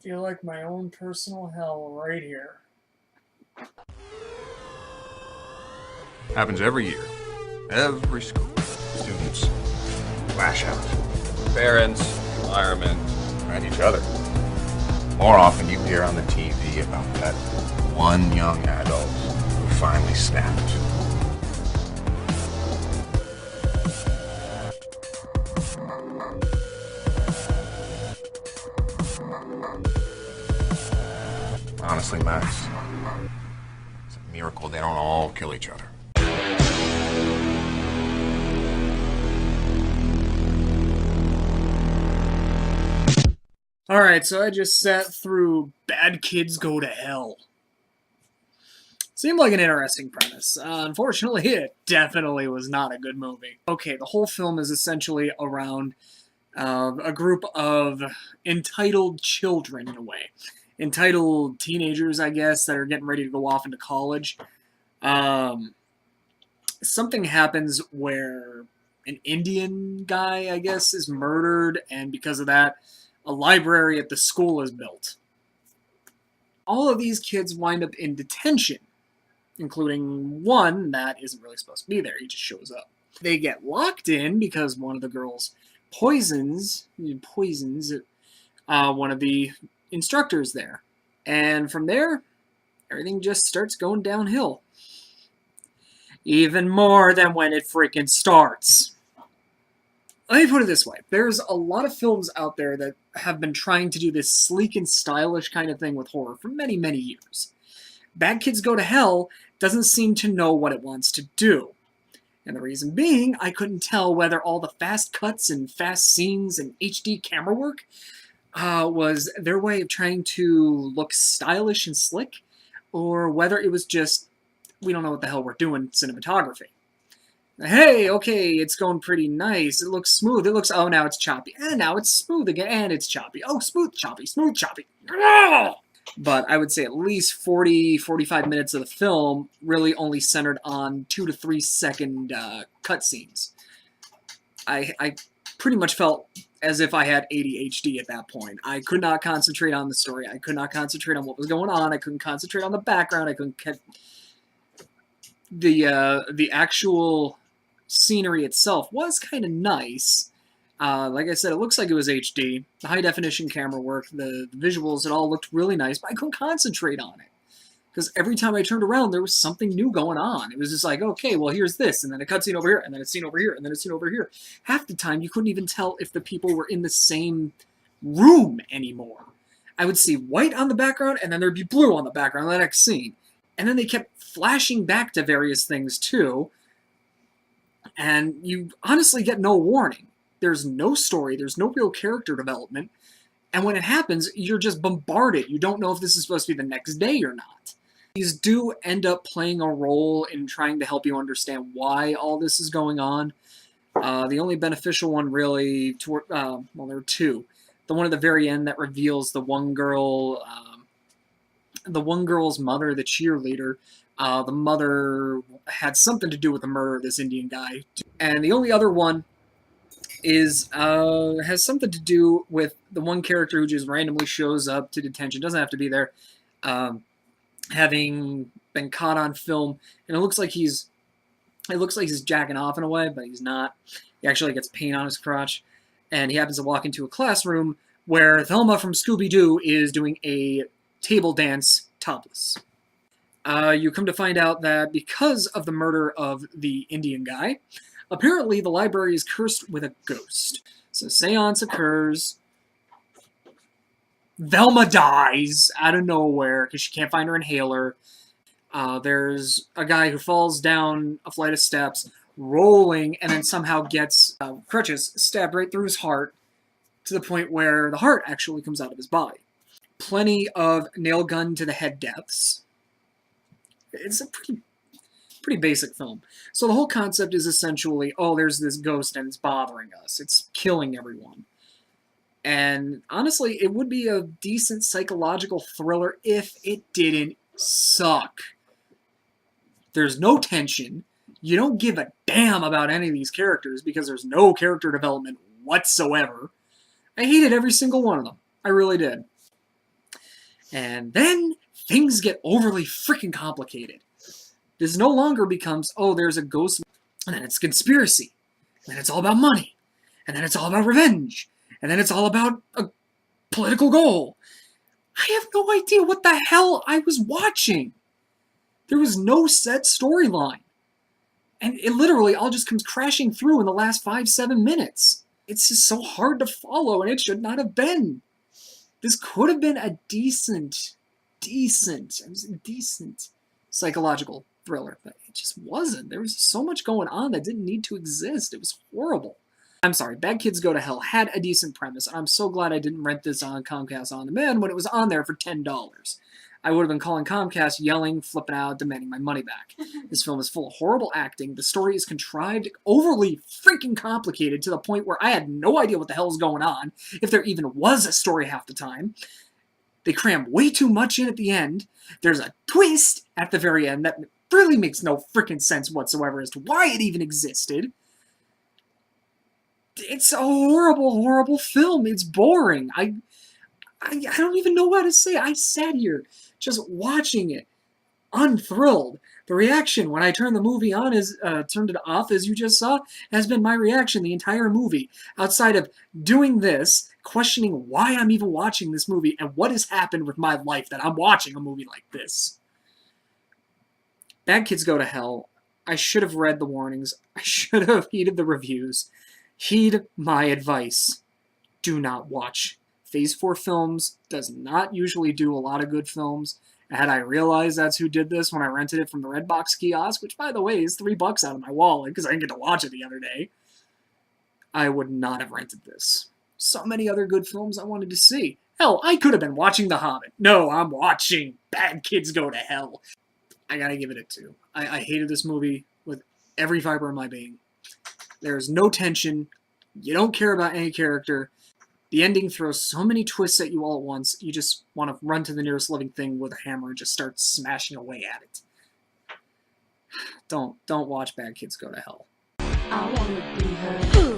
Feel like my own personal hell right here. Happens every year. Every school. Students lash out. Parents, environment, and each other. More often you hear on the TV about that one young adult who finally snapped. Honestly, Max, it's a miracle they don't all kill each other. Alright, so I just sat through Bad Kids Go to Hell. Seemed like an interesting premise. Unfortunately, it definitely was not a good movie. Okay, the whole film is essentially around a group of entitled children, in a way. Entitled teenagers, I guess, that are getting ready to go off into college. Um, Something happens where an Indian guy, I guess, is murdered, and because of that, a library at the school is built. All of these kids wind up in detention, including one that isn't really supposed to be there. He just shows up. They get locked in because one of the girls poisons one of the instructors there. And from there, everything just starts going downhill. Even more than when it freaking starts. Let me put it this way. There's a lot of films out there that have been trying to do this sleek and stylish kind of thing with horror for many, many years. Bad Kids Go to Hell doesn't seem to know what it wants to do. And the reason being, I couldn't tell whether all the fast cuts and fast scenes and HD camera work was their way of trying to look stylish and slick, or whether it was just, we don't know what the hell we're doing cinematography. Hey, okay, it's going pretty nice. It looks smooth. It looks, oh, now it's choppy. And now it's smooth again, and it's choppy. Oh, smooth, choppy, smooth, choppy. But I would say at least 40, 45 minutes of the film really only centered on 2 to 3 second cutscenes. I pretty much felt as if I had ADHD at that point. I could not concentrate on the story. I could not concentrate on what was going on. I couldn't concentrate on the background. I couldn't get the actual scenery itself was kind of nice. Like I said, it looks like it was HD. The high definition camera work, the visuals, it all looked really nice, but I couldn't concentrate on it. Because every time I turned around, there was something new going on. It was just like, okay, well, here's this, and then a cutscene over here, and then a scene over here, and then a scene over here. Half the time, you couldn't even tell if the people were in the same room anymore. I would see white on the background, and then there'd be blue on the background in the next scene. And then they kept flashing back to various things, too. And you honestly get no warning. There's no story. There's no real character development. And when it happens, you're just bombarded. You don't know if this is supposed to be the next day or not. These do end up playing a role in trying to help you understand why all this is going on. The only beneficial one really, well, there are two. The one at the very end that reveals the one girl's mother, the cheerleader. The mother had something to do with the murder of this Indian guy. And the only other one is has something to do with the one character who just randomly shows up to detention, doesn't have to be there, having been caught on film, and it looks like he's jacking off in a way, but he's not. He actually gets paint on his crotch, and he happens to walk into a classroom where Thelma from Scooby-Doo is doing a table dance topless. You come to find out that because of the murder of the Indian guy, apparently the library is cursed with a ghost. So seance occurs. Velma dies out of nowhere because she can't find her inhaler. There's a guy who falls down a flight of steps, rolling, and then somehow gets crutches stabbed right through his heart to the point where the heart actually comes out of his body. Plenty of nail gun to the head deaths. It's a pretty basic film. So the whole concept is essentially, oh, there's this ghost and it's bothering us. It's killing everyone. And honestly, it would be a decent psychological thriller if it didn't suck. There's no tension. You don't give a damn about any of these characters because there's no character development whatsoever. I hated every single one of them. I really did. And then things get overly freaking complicated. This no longer becomes, oh, there's a ghost, and then it's conspiracy, and then it's all about money, and then it's all about revenge, and then it's all about a political goal. I have no idea what the hell I was watching. There was no set storyline. And it literally all just comes crashing through in the last 5-7 minutes. It's just so hard to follow, and it should not have been. This could have been a decent psychological thriller, but it just wasn't. There was so much going on that didn't need to exist. It was horrible. I'm sorry, Bad Kids Go to Hell had a decent premise, and I'm so glad I didn't rent this on Comcast On Demand when it was on there for $10. I would have been calling Comcast, yelling, flipping out, demanding my money back. This film is full of horrible acting. The story is contrived, overly freaking complicated to the point where I had no idea what the hell is going on, if there even was a story half the time. They cram way too much in at the end. There's a twist at the very end that really makes no freaking sense whatsoever as to why it even existed. It's a horrible, horrible film. It's boring. I don't even know what to say. I sat here just watching it, unthrilled. The reaction when I turned the movie on turned it off, as you just saw, has been my reaction the entire movie. Outside of doing this, questioning why I'm even watching this movie and what has happened with my life that I'm watching a movie like this. Bad Kids Go to Hell. I should have read the warnings. I should have heeded the reviews. Heed my advice. Do not watch. Phase 4 Films does not usually do a lot of good films. Had I realized that's who did this when I rented it from the Redbox kiosk, which, by the way, is $3 out of my wallet because I didn't get to watch it the other day, I would not have rented this. So many other good films I wanted to see. Hell, I could have been watching The Hobbit. No, I'm watching Bad Kids Go to Hell. I gotta give it a 2. I hated this movie with every fiber of my being. There's no tension. You don't care about any character. The ending throws so many twists at you all at once, you just want to run to the nearest living thing with a hammer and just start smashing away at it. Don't watch Bad Kids Go to Hell. I wanna be her.